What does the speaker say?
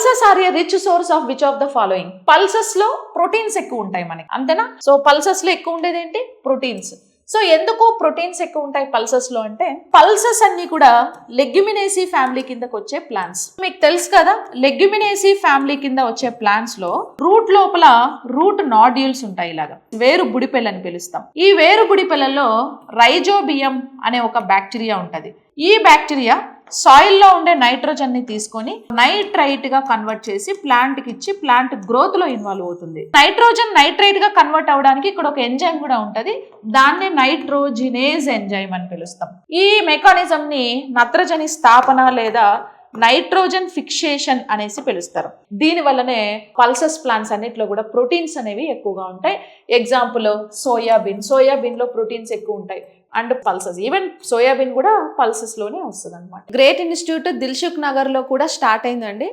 Pulses are a rich source of which of the following? Pulses లో proteins ఎక్కువ ఉంటాయి మనకి, అంతేనా? సో పల్సెస్ లో ఎక్కువ ఉండేది ఏంటి? ప్రోటీన్స్. సో ఎందుకు ప్రోటీన్స్ ఎక్కువ ఉంటాయి పల్సెస్ లో అంటే, పల్సెస్ అన్ని కూడా లెగ్యుమినేసీ ఫ్యామిలీ కిందకు వచ్చే ప్లాంట్స్. మీకు తెలుసు కదా, లెగ్యుమినేసీ ఫ్యామిలీ కింద వచ్చే ప్లాంట్స్ లో రూట్ లోపల రూట్ నాడ్యూల్స్ ఉంటాయి, ఇలాగా వేరు బుడిపెల్ అని పిలుస్తాం. ఈ వేరు బుడిపెలలో రైజోబియం అనే ఒక బ్యాక్టీరియా ఉంటది. ఈ బ్యాక్టీరియా సాయిల్ లో ఉండే నైట్రోజన్ ని తీసుకొని నైట్రైట్ గా కన్వర్ట్ చేసి ప్లాంట్ కి ఇచ్చి ప్లాంట్ గ్రోత్ లో ఇన్వాల్వ్ అవుతుంది. నైట్రోజన్ నైట్రైట్ గా కన్వర్ట్ అవడానికి ఇక్కడ ఒక ఎంజైమ్ కూడా ఉంటది, దాన్ని నైట్రోజినేజ్ ఎంజైమ్ అని పిలుస్తాం. ఈ మెకానిజం ని నత్రజని స్థాపన లేదా నైట్రోజన్ ఫిక్సేషన్ అనేసి పిలుస్తారు. దీని వల్లనే పల్సెస్ ప్లాంట్స్ అన్నిట్లో కూడా ప్రోటీన్స్ అనేవి ఎక్కువగా ఉంటాయి. ఎగ్జాంపుల్ సోయాబీన్ లో ప్రోటీన్స్ ఎక్కువ ఉంటాయి. అండ్ పల్సెస్, ఈవెన్ సోయాబీన్ కూడా పల్సెస్ లోనే వస్తుంది అనమాట. గ్రేట్ ఇన్స్టిట్యూట్ దిల్సుఖ్ నగర్ లో కూడా స్టార్ట్ అయిందండి.